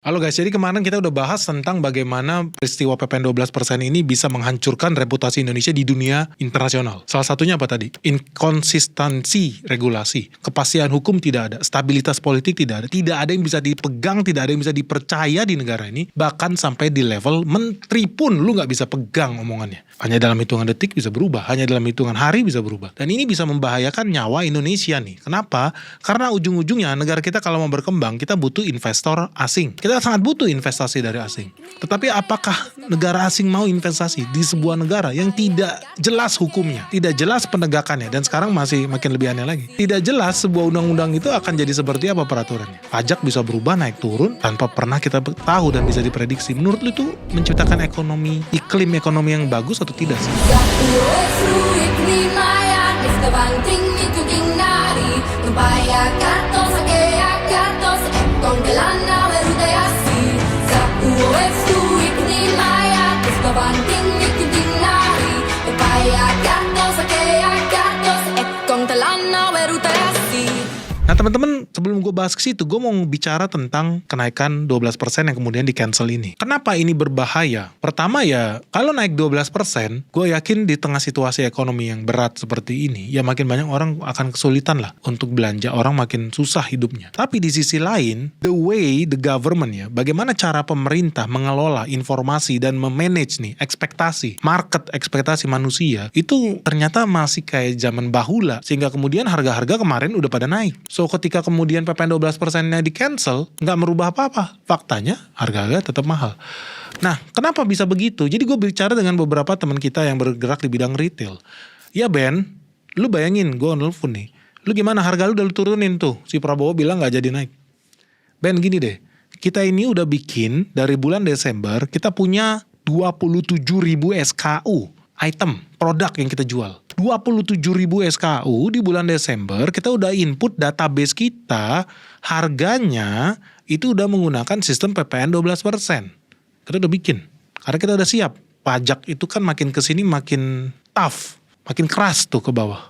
Halo guys, jadi kemarin kita udah bahas tentang bagaimana peristiwa PPN 12% ini bisa menghancurkan reputasi Indonesia di dunia internasional. Salah satunya apa tadi? Inkonsistensi regulasi, kepastian hukum tidak ada, stabilitas politik tidak ada yang bisa dipegang, tidak ada yang bisa dipercaya di negara ini, bahkan sampai di level menteri pun lu nggak bisa pegang omongannya. Hanya dalam hitungan detik bisa berubah, hanya dalam hitungan hari bisa berubah. Dan ini bisa membahayakan nyawa Indonesia nih. Kenapa? Karena ujung-ujungnya negara kita kalau mau berkembang, kita butuh investor asing. Kita sangat butuh investasi dari asing. Tetapi apakah negara asing mau investasi di sebuah negara yang tidak jelas hukumnya, tidak jelas penegakannya, dan sekarang masih makin lebih aneh lagi. Tidak jelas sebuah undang-undang itu akan jadi seperti apa peraturannya. Pajak bisa berubah naik turun tanpa pernah kita tahu dan bisa diprediksi. Menurut lu itu menciptakan iklim ekonomi yang bagus atau tidak sih? Nah teman-teman, sebelum gue bahas ke situ, gue mau bicara tentang kenaikan 12% yang kemudian di cancel ini. Kenapa ini berbahaya? Pertama ya, kalau naik 12%, gue yakin di tengah situasi ekonomi yang berat seperti ini, ya makin banyak orang akan kesulitan lah untuk belanja, orang makin susah hidupnya. Tapi di sisi lain, the way the government ya, bagaimana cara pemerintah mengelola informasi dan memanage nih ekspektasi, market ekspektasi manusia, itu ternyata masih kayak zaman bahula, sehingga kemudian harga-harga kemarin udah pada naik. So ketika kemudian PPN 12%-nya di cancel, nggak merubah apa-apa. Faktanya harga-harga tetap mahal. Nah, kenapa bisa begitu? Jadi gue bicara dengan beberapa teman kita yang bergerak di bidang retail. Ya Ben, lu bayangin gue nelfon nih. Lu gimana, harga lu udah lu turunin tuh. Si Prabowo bilang nggak jadi naik. Ben gini deh, kita ini udah bikin dari bulan Desember, kita punya 27.000 SKU. Item, produk yang kita jual. 27.000 SKU di bulan Desember, kita udah input database kita, harganya itu udah menggunakan sistem PPN 12%. Kita udah bikin, karena kita udah siap. Pajak itu kan makin kesini makin tough, makin keras tuh ke bawah.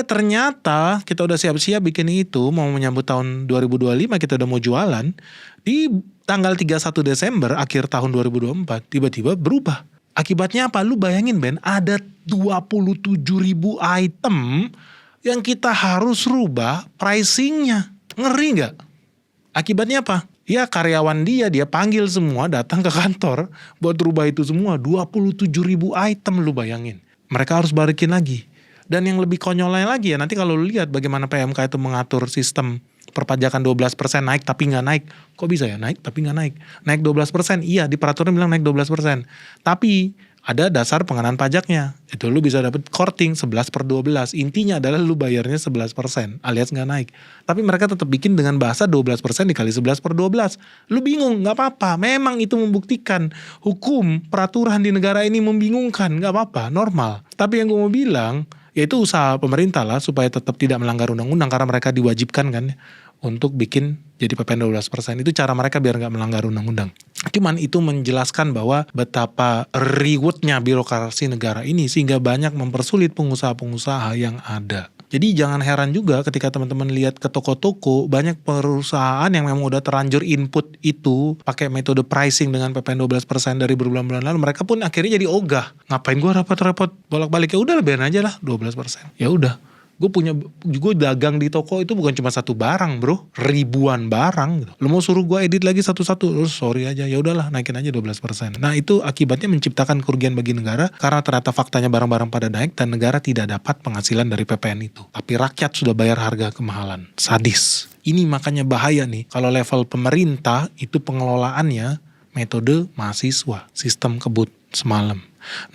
Ternyata kita udah siap-siap bikin itu, mau menyambut tahun 2025, kita udah mau jualan. Di tanggal 31 Desember, akhir tahun 2024, tiba-tiba berubah. Akibatnya apa? Lu bayangin Ben, ada 27.000 item yang kita harus rubah pricingnya. Ngeri gak? Akibatnya apa? Ya karyawan dia panggil semua datang ke kantor buat rubah itu semua. 27.000 item lu bayangin. Mereka harus balikin lagi. Dan yang lebih konyolnya lagi ya, nanti kalau lu lihat bagaimana PMK itu mengatur sistem perpajakan 12% naik tapi nggak naik. Kok bisa ya naik tapi nggak naik? Naik 12%, iya di peraturan bilang naik 12%. Tapi ada dasar pengenaan pajaknya. Itu lu bisa dapet korting 11/12. Intinya adalah lu bayarnya 11% alias nggak naik. Tapi mereka tetap bikin dengan bahasa 12% dikali 11/12. Lu bingung, nggak apa-apa. Memang itu membuktikan hukum peraturan di negara ini membingungkan. Nggak apa-apa, normal. Tapi yang gue mau bilang, yaitu usaha pemerintah lah supaya tetap tidak melanggar undang-undang, karena mereka diwajibkan kan untuk bikin jadi PPN 12%. Itu cara mereka biar gak melanggar undang-undang. Cuman itu menjelaskan bahwa betapa ribetnya birokrasi negara ini sehingga banyak mempersulit pengusaha-pengusaha yang ada. Jadi jangan heran juga ketika teman-teman lihat ke toko-toko, banyak perusahaan yang memang udah terlanjur input itu pakai metode pricing dengan PPN 12% dari berbulan-bulan lalu, mereka pun akhirnya jadi ogah. Ngapain gue repot-repot bolak-balik, ya udah biarin aja lah 12%. Ya udah. Gue dagang di toko itu bukan cuma satu barang bro, ribuan barang gitu. Lo mau suruh gue edit lagi satu-satu, sorry aja, ya udahlah naikin aja 12%. Nah itu akibatnya menciptakan kerugian bagi negara karena ternyata faktanya barang-barang pada naik dan negara tidak dapat penghasilan dari PPN itu. Tapi rakyat sudah bayar harga kemahalan, sadis. Ini makanya bahaya nih kalau level pemerintah itu pengelolaannya metode mahasiswa, sistem kebut semalam.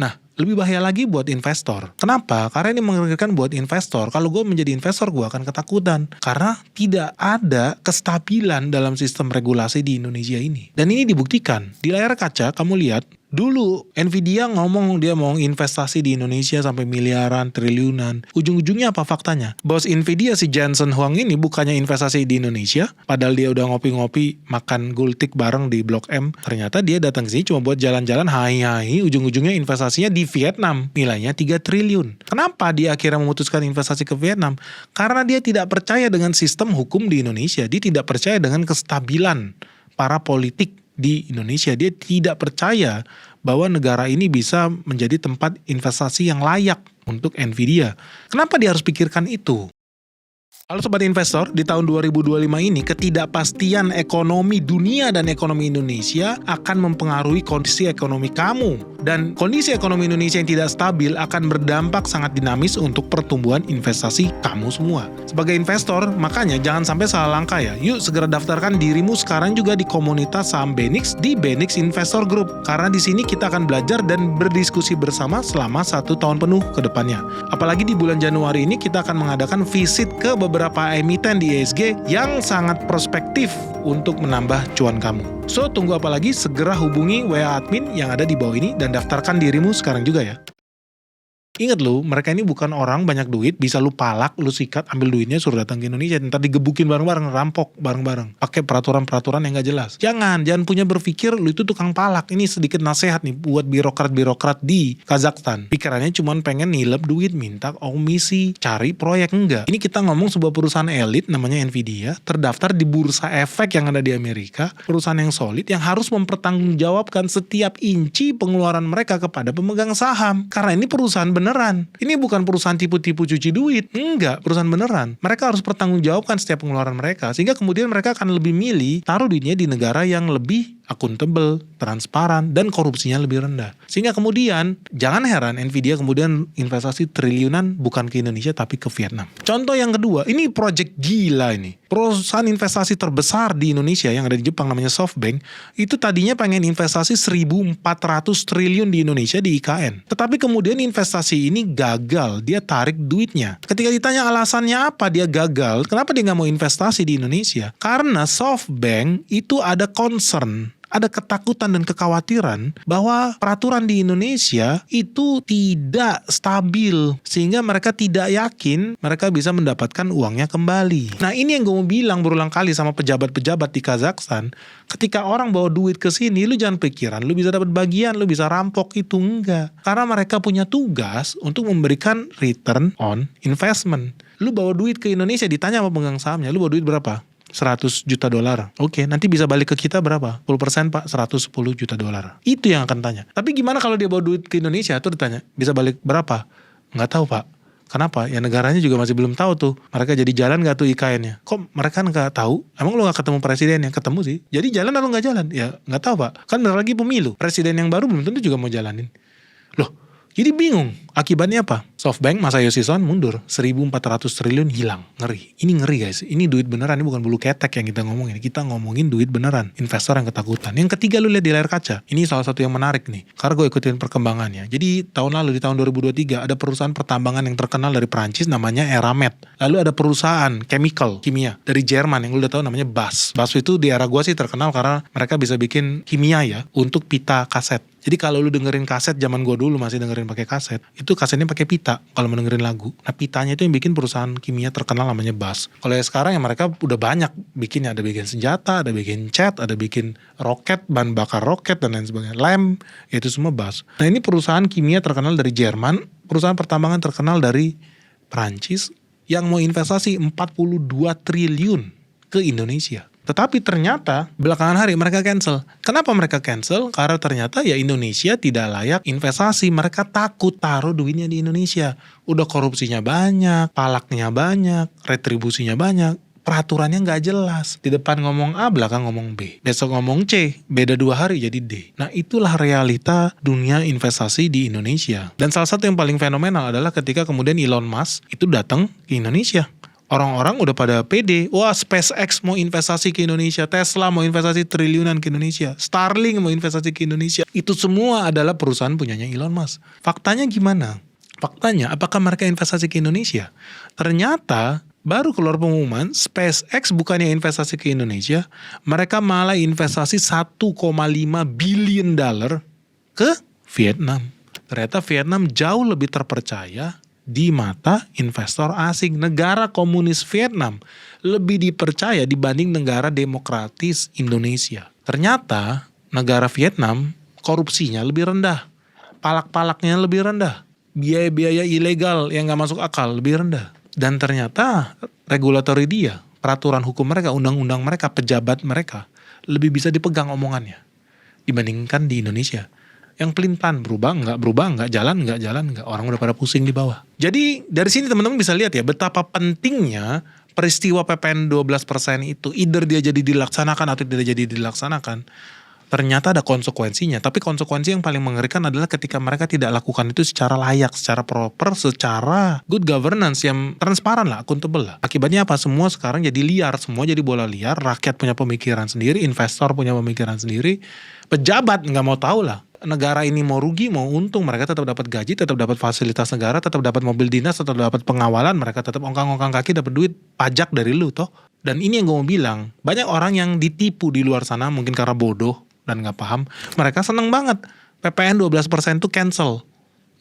Nah, lebih bahaya lagi buat investor. Kenapa? Karena ini mengerikan buat investor. Kalau gue menjadi investor, gue akan ketakutan. Karena tidak ada kestabilan dalam sistem regulasi di Indonesia ini. Dan ini dibuktikan. Di layar kaca, kamu lihat, dulu Nvidia ngomong dia mau investasi di Indonesia sampai miliaran, triliunan. Ujung-ujungnya apa faktanya? Bos Nvidia si Jensen Huang ini bukannya investasi di Indonesia, padahal dia udah ngopi-ngopi makan gultik bareng di Blok M. Ternyata dia datang ke sini cuma buat jalan-jalan hai-hai, ujung-ujungnya investasinya di Vietnam, nilainya 3 triliun. Kenapa dia akhirnya memutuskan investasi ke Vietnam? Karena dia tidak percaya dengan sistem hukum di Indonesia, dia tidak percaya dengan kestabilan para politik di Indonesia. Dia tidak percaya bahwa negara ini bisa menjadi tempat investasi yang layak untuk Nvidia. Kenapa dia harus pikirkan itu? Halo Sobat Investor, di tahun 2025 ini ketidakpastian ekonomi dunia dan ekonomi Indonesia akan mempengaruhi kondisi ekonomi kamu. Dan kondisi ekonomi Indonesia yang tidak stabil akan berdampak sangat dinamis untuk pertumbuhan investasi kamu semua. Sebagai investor, makanya jangan sampai salah langkah ya. Yuk segera daftarkan dirimu sekarang juga di komunitas saham Benix di Benix Investor Group. Karena di sini kita akan belajar dan berdiskusi bersama selama 1 tahun penuh ke depannya. Apalagi di bulan Januari ini kita akan mengadakan visit ke beberapa emiten di ESG yang sangat prospektif untuk menambah cuan kamu. So, tunggu apa lagi? Segera hubungi WA admin yang ada di bawah ini dan daftarkan dirimu sekarang juga ya. Ingat lu, mereka ini bukan orang banyak duit, bisa lu palak, lu sikat, ambil duitnya suruh datang ke Indonesia, ntar digebukin bareng-bareng, rampok bareng-bareng, pakai peraturan-peraturan yang gak jelas. Jangan punya berpikir lu itu tukang palak. Ini sedikit nasihat nih buat birokrat-birokrat di Kazakhstan. Pikirannya cuma pengen nilep duit, minta komisi, cari proyek, enggak. Ini kita ngomong sebuah perusahaan elit namanya Nvidia, terdaftar di bursa efek yang ada di Amerika, perusahaan yang solid yang harus mempertanggungjawabkan setiap inci pengeluaran mereka kepada pemegang saham. Karena ini perusahaan beneran. Ini bukan perusahaan tipu-tipu cuci duit. Enggak, perusahaan beneran. Mereka harus pertanggungjawabkan setiap pengeluaran mereka. Sehingga kemudian mereka akan lebih milih taruh duitnya di negara yang lebih akuntabel, transparan, dan korupsinya lebih rendah. Sehingga kemudian, jangan heran Nvidia kemudian investasi triliunan bukan ke Indonesia tapi ke Vietnam. Contoh yang kedua, ini project gila ini. Perusahaan investasi terbesar di Indonesia yang ada di Jepang namanya SoftBank, itu tadinya pengen investasi 1.400 triliun di Indonesia di IKN. Tetapi kemudian investasi ini gagal, dia tarik duitnya. Ketika ditanya alasannya apa dia gagal, kenapa dia nggak mau investasi di Indonesia? Karena SoftBank itu ada concern, ada ketakutan dan kekhawatiran bahwa peraturan di Indonesia itu tidak stabil, sehingga mereka tidak yakin mereka bisa mendapatkan uangnya kembali. Nah, ini yang gue mau bilang berulang kali sama pejabat-pejabat di Kazakhstan, ketika orang bawa duit ke sini, lu jangan pikiran lu bisa dapat bagian, lu bisa rampok, itu enggak. Karena mereka punya tugas untuk memberikan return on investment. Lu bawa duit ke Indonesia, ditanya sama pemegang sahamnya, lu bawa duit berapa? 100 juta dolar. Oke, nanti bisa balik ke kita berapa? 10% Pak, 110 juta dolar. Itu yang akan tanya. Tapi gimana kalau dia bawa duit ke Indonesia? Tuh ditanya, bisa balik berapa? Nggak tahu Pak. Kenapa? Ya negaranya juga masih belum tahu tuh. Mereka jadi jalan nggak tuh IKN-nya? Kok mereka nggak tahu? Emang lu nggak ketemu presiden? Yang ketemu sih. Jadi jalan atau nggak jalan? Ya nggak tahu Pak. Kan bentar lagi pemilu. Presiden yang baru belum tentu juga mau jalanin. Loh, jadi bingung. Akibatnya apa? SoftBank Masayoshi Son mundur. 1.400 triliun hilang. Ngeri. Ini ngeri guys. Ini duit beneran. Ini bukan bulu ketek yang kita ngomongin. Kita ngomongin duit beneran. Investor yang ketakutan. Yang ketiga lu lihat di layar kaca. Ini salah satu yang menarik nih. Karena gue ikutin perkembangannya. Jadi tahun lalu di tahun 2023 ada perusahaan pertambangan yang terkenal dari Prancis namanya Eramet. Lalu ada perusahaan chemical, kimia dari Jerman yang lu udah tahu namanya BASF. BASF itu di era gue sih terkenal karena mereka bisa bikin kimia ya untuk pita kaset. Jadi kalau lu dengerin kaset zaman gue dulu masih dengerin pakai kaset, itu kasetnya pakai pita kalau mau dengerin lagu. Nah pitanya itu yang bikin perusahaan kimia terkenal namanya BASF. Kalau ya sekarang ya mereka udah banyak bikinnya, ada bikin senjata, ada bikin cat, ada bikin roket, bahan bakar roket dan lain sebagainya. Lem, itu semua BASF. Nah ini perusahaan kimia terkenal dari Jerman, perusahaan pertambangan terkenal dari Prancis yang mau investasi 42 triliun ke Indonesia. Tetapi ternyata belakangan hari mereka cancel. Kenapa mereka cancel? Karena ternyata ya Indonesia tidak layak investasi. Mereka takut taruh duitnya di Indonesia. Udah korupsinya banyak, palaknya banyak, retribusinya banyak. Peraturannya nggak jelas. Di depan ngomong A, belakang ngomong B. Besok ngomong C, beda 2 hari jadi D. Nah itulah realita dunia investasi di Indonesia. Dan salah satu yang paling fenomenal adalah ketika kemudian Elon Musk itu datang ke Indonesia. Orang-orang udah pada pede, wah SpaceX mau investasi ke Indonesia, Tesla mau investasi triliunan ke Indonesia, Starlink mau investasi ke Indonesia. Itu semua adalah perusahaan punyanya Elon Musk. Faktanya gimana? Faktanya, apakah mereka investasi ke Indonesia? Ternyata baru keluar pengumuman, SpaceX bukannya investasi ke Indonesia, mereka malah investasi 1,5 billion dollar ke Vietnam. Ternyata Vietnam jauh lebih terpercaya di mata investor asing. Negara komunis Vietnam lebih dipercaya dibanding negara demokratis Indonesia. Ternyata negara Vietnam korupsinya lebih rendah, palak-palaknya lebih rendah, biaya-biaya ilegal yang gak masuk akal lebih rendah. Dan ternyata regulatori dia, peraturan hukum mereka, undang-undang mereka, pejabat mereka lebih bisa dipegang omongannya dibandingkan di Indonesia. Yang pelin-pelan berubah enggak, jalan enggak, orang udah pada pusing di bawah. Jadi dari sini teman-teman bisa lihat ya betapa pentingnya peristiwa PPN 12% itu, either dia jadi dilaksanakan atau tidak jadi dilaksanakan, ternyata ada konsekuensinya. Tapi konsekuensi yang paling mengerikan adalah ketika mereka tidak lakukan itu secara layak, secara proper, secara good governance yang transparan lah, accountable lah. Akibatnya apa? Semua sekarang jadi liar, semua jadi bola liar, rakyat punya pemikiran sendiri, investor punya pemikiran sendiri, pejabat nggak mau tahu lah. Negara ini mau rugi, mau untung, mereka tetap dapat gaji, tetap dapat fasilitas negara, tetap dapat mobil dinas, tetap dapat pengawalan, mereka tetap ongkang-ongkang kaki dapat duit pajak dari lu toh. Dan ini yang gue mau bilang, banyak orang yang ditipu di luar sana mungkin karena bodoh dan gak paham, mereka seneng banget PPN 12% tuh cancel,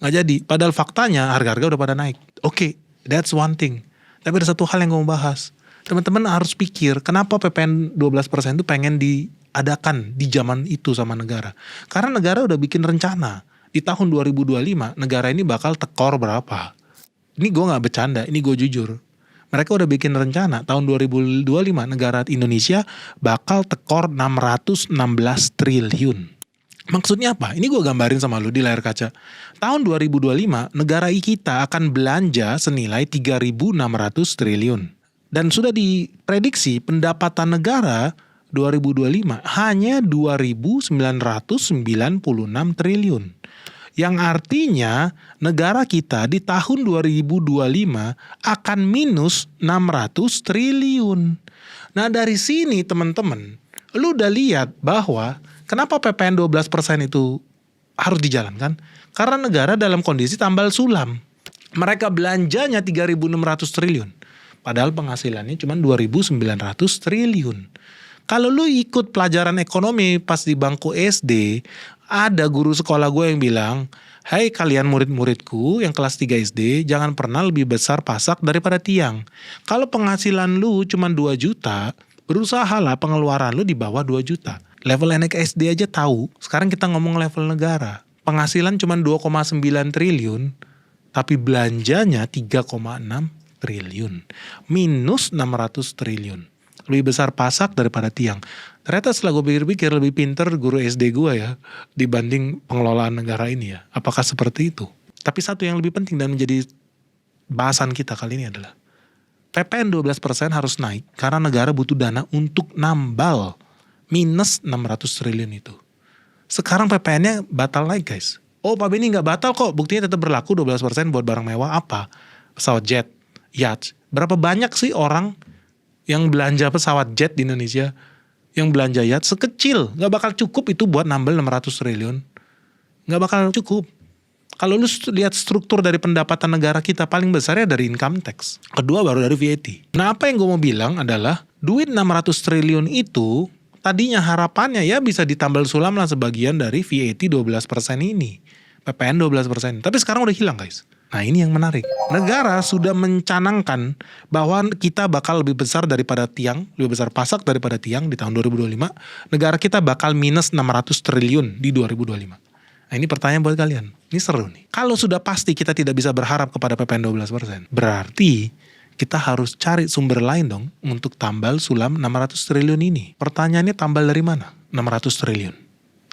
gak jadi, padahal faktanya harga-harga udah pada naik. Oke, that's one thing. Tapi ada satu hal yang gue mau bahas, teman-teman harus pikir kenapa PPN 12% itu pengen diadakan di zaman itu sama negara. Karena negara udah bikin rencana di tahun 2025 negara ini bakal tekor berapa. Ini gue gak bercanda, ini gue jujur. Mereka udah bikin rencana tahun 2025 negara Indonesia bakal tekor 616 triliun. Maksudnya apa? Ini gue gambarin sama lu di layar kaca. Tahun 2025 negara kita akan belanja senilai 3.600 triliun. Dan sudah diprediksi pendapatan negara 2025 hanya 2.996 triliun. Yang artinya negara kita di tahun 2025 akan minus 600 triliun. Nah dari sini teman-teman, lu udah lihat bahwa kenapa PPN 12% itu harus dijalankan? Karena negara dalam kondisi tambal sulam. Mereka belanjanya 3.600 triliun. Padahal penghasilannya cuma 2.900 triliun. Kalau lu ikut pelajaran ekonomi pas di bangku SD, ada guru sekolah gue yang bilang, "Hai kalian murid-muridku yang kelas 3 SD, jangan pernah lebih besar pasak daripada tiang. Kalau penghasilan lu cuma 2 juta, berusahalah pengeluaran lu di bawah 2 juta. Level anak SD aja tahu, sekarang kita ngomong level negara. Penghasilan cuma 2,9 triliun, tapi belanjanya 3,6 triliun. Minus 600 triliun. Lebih besar pasak daripada tiang. Ternyata setelah gue pikir-pikir lebih pinter guru SD gue ya dibanding pengelolaan negara ini ya. Apakah seperti itu? Tapi satu yang lebih penting dan menjadi bahasan kita kali ini adalah PPN 12% harus naik karena negara butuh dana untuk nambal minus 600 triliun itu. Sekarang PPN-nya batal naik guys. Oh Pak Benny gak batal kok, buktinya tetap berlaku 12% buat barang mewah apa? Pesawat jet, yacht. Berapa banyak sih orang yang belanja pesawat jet di Indonesia, yang belanja yacht sekecil, gak bakal cukup itu buat nambal 600 triliun. Gak bakal cukup. Kalau lu lihat struktur dari pendapatan negara kita, paling besarnya dari income tax. Kedua baru dari VAT. Nah apa yang gue mau bilang adalah, duit 600 triliun itu, tadinya harapannya ya bisa ditambal sulam lah sebagian dari VAT 12% ini. PPN 12%. Tapi sekarang udah hilang guys. Nah ini yang menarik. Negara sudah mencanangkan bahwa kita bakal lebih besar daripada tiang, lebih besar pasak daripada tiang di tahun 2025. Negara kita bakal minus 600 triliun di 2025. Nah ini pertanyaan buat kalian. Ini seru nih. Kalau sudah pasti kita tidak bisa berharap kepada PPN 12%. Berarti kita harus cari sumber lain dong untuk tambal sulam 600 triliun ini. Pertanyaannya tambal dari mana? 600 triliun.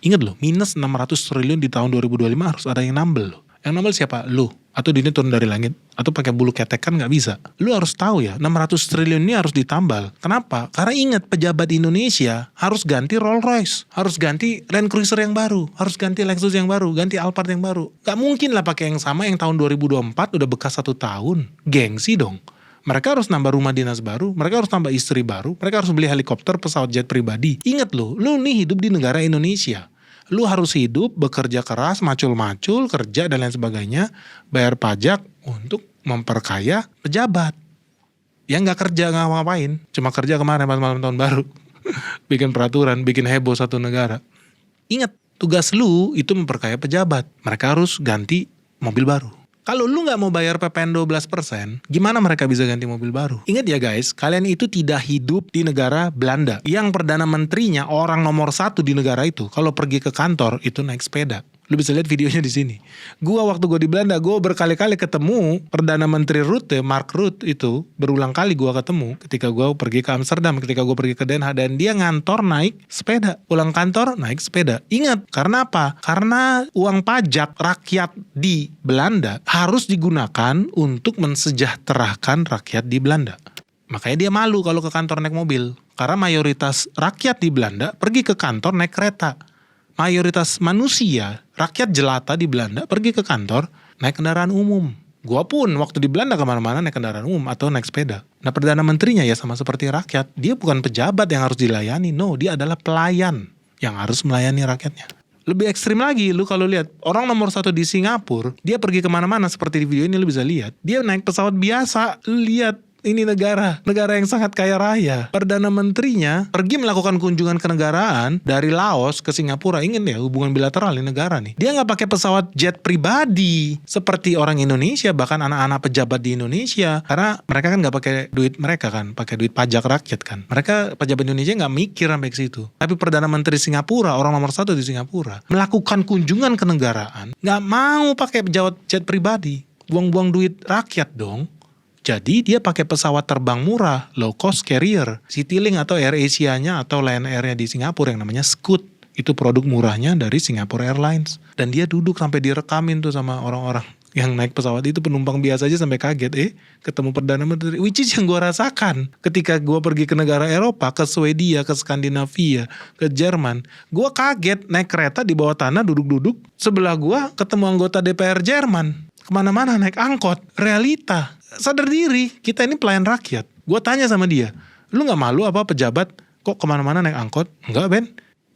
Ingat loh, minus 600 triliun di tahun 2025 harus ada yang nambel loh. Yang nambel siapa? Lu. Atau duitnya turun dari langit. Atau pakai bulu ketek kan gak bisa. Lu harus tahu ya, 600 triliun ini harus ditambal. Kenapa? Karena ingat pejabat Indonesia harus ganti Rolls Royce. Harus ganti Land Cruiser yang baru. Harus ganti Lexus yang baru. Ganti Alphard yang baru. Gak mungkin lah pakai yang sama yang tahun 2024 udah bekas 1 tahun. Gengsi dong. Mereka harus nambah rumah dinas baru, mereka harus nambah istri baru, mereka harus beli helikopter, pesawat jet pribadi. Ingat lu nih hidup di negara Indonesia. Lu harus hidup, bekerja keras, macul-macul, kerja dan lain sebagainya, bayar pajak untuk memperkaya pejabat. Yang gak kerja gak ngapain, cuma kerja kemarin pas malam tahun baru. Bikin peraturan, bikin heboh satu negara. Ingat, tugas lu itu memperkaya pejabat. Mereka harus ganti mobil baru. Kalau lu gak mau bayar PPN 12%, gimana mereka bisa ganti mobil baru? Ingat ya guys, kalian itu tidak hidup di negara Belanda. Yang Perdana Menterinya orang nomor 1 di negara itu, kalau pergi ke kantor itu naik sepeda. Lu bisa lihat videonya di sini. Waktu gue di Belanda, gue berkali-kali ketemu Perdana Menteri Rutte, Mark Rutte itu, berulang kali gue ketemu ketika gue pergi ke Amsterdam, ketika gue pergi ke Den Haag, dan dia ngantor naik sepeda, pulang kantor naik sepeda. Ingat, karena apa? Karena uang pajak rakyat di Belanda harus digunakan untuk mensejahterakan rakyat di Belanda. Makanya dia malu kalau ke kantor naik mobil, karena mayoritas rakyat di Belanda pergi ke kantor naik kereta. Mayoritas manusia, rakyat jelata di Belanda pergi ke kantor naik kendaraan umum. Gua pun waktu di Belanda kemana-mana naik kendaraan umum atau naik sepeda. Nah, Perdana Menterinya ya sama seperti rakyat. Dia bukan pejabat yang harus dilayani. No, dia adalah pelayan yang harus melayani rakyatnya. Lebih ekstrim lagi, lu kalau lihat orang nomor 1 di Singapura, dia pergi kemana-mana seperti di video ini lu bisa lihat. Dia naik pesawat biasa, lu lihat. Ini negara yang sangat kaya raya. Perdana Menterinya pergi melakukan kunjungan kenegaraan dari Laos ke Singapura. Ingin ya hubungan bilateral di negara nih. Dia nggak pakai pesawat jet pribadi seperti orang Indonesia, bahkan anak-anak pejabat di Indonesia. Karena mereka kan nggak pakai duit mereka kan, pakai duit pajak rakyat kan. Mereka pejabat Indonesia nggak mikir sampai ke situ. Tapi Perdana Menteri Singapura, orang nomor 1 di Singapura, melakukan kunjungan kenegaraan, nggak mau pakai pesawat jet pribadi. Buang-buang duit rakyat dong. Jadi dia pakai pesawat terbang murah, low cost carrier, Citylink atau AirAsia-nya atau Lion Air-nya di Singapura yang namanya Scoot. Itu produk murahnya dari Singapore Airlines. Dan dia duduk sampai direkamin tuh sama orang-orang yang naik pesawat itu, penumpang biasa aja sampai kaget, ketemu Perdana Menteri. Which is yang gue rasakan ketika gue pergi ke negara Eropa, ke Swedia, ke Skandinavia, ke Jerman. Gue kaget naik kereta di bawah tanah, duduk-duduk. Sebelah gue ketemu anggota DPR Jerman. Kemana-mana naik angkot. Realita. Sadar diri, kita ini pelayan rakyat. Gue tanya sama dia, lu gak malu apa pejabat kok kemana-mana naik angkot? Enggak Ben,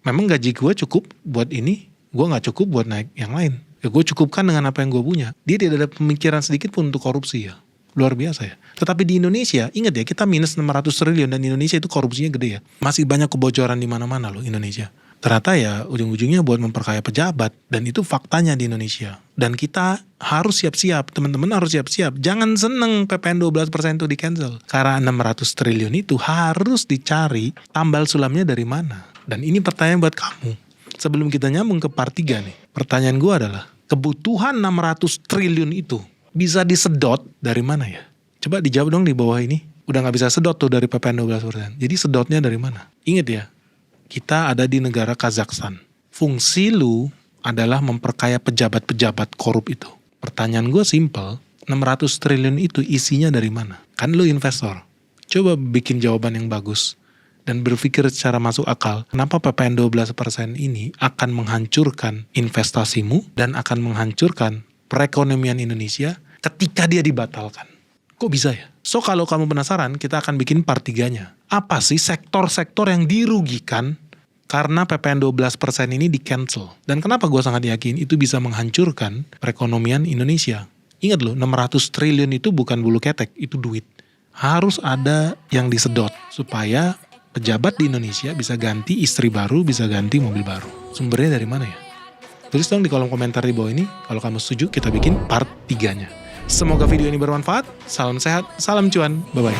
memang gaji gue cukup buat ini, gue gak cukup buat naik yang lain. Ya gue cukupkan dengan apa yang gue punya. Dia tidak ada pemikiran sedikit pun untuk korupsi ya. Luar biasa ya. Tetapi di Indonesia, ingat ya, kita minus 600 triliun dan Indonesia itu korupsinya gede ya. Masih banyak kebocoran di mana-mana loh Indonesia. Ternyata ya ujung-ujungnya buat memperkaya pejabat. Dan itu faktanya di Indonesia. Dan kita harus siap-siap, teman-teman harus siap-siap. Jangan seneng PPN 12% itu di cancel. Karena 600 triliun itu harus dicari tambal sulamnya dari mana. Dan ini pertanyaan buat kamu. Sebelum kita nyambung ke part 3 nih. Pertanyaan gue adalah, kebutuhan 600 triliun itu bisa disedot dari mana ya? Coba dijawab dong di bawah ini. Udah gak bisa sedot tuh dari PPN 12%. Jadi sedotnya dari mana? Ingat ya, kita ada di negara Kazakhstan. Fungsi lu adalah memperkaya pejabat-pejabat korup itu. Pertanyaan gue simple, 600 triliun itu isinya dari mana? Kan lu investor. Coba bikin jawaban yang bagus. Dan berpikir secara masuk akal, kenapa PPN 12% ini akan menghancurkan investasimu dan akan menghancurkan perekonomian Indonesia ketika dia dibatalkan. Kok bisa ya? So kalau kamu penasaran, kita akan bikin part 3-nya. Apa sih sektor-sektor yang dirugikan karena PPN 12% ini di cancel? Dan kenapa gue sangat yakin itu bisa menghancurkan perekonomian Indonesia? Ingat loh, 600 triliun itu bukan bulu ketek, itu duit. Harus ada yang disedot supaya pejabat di Indonesia bisa ganti istri baru, bisa ganti mobil baru. Sumbernya dari mana ya? Tulis dong di kolom komentar di bawah ini. Kalau kamu setuju, kita bikin part 3-nya. Semoga video ini bermanfaat. Salam sehat, salam cuan. Bye-bye.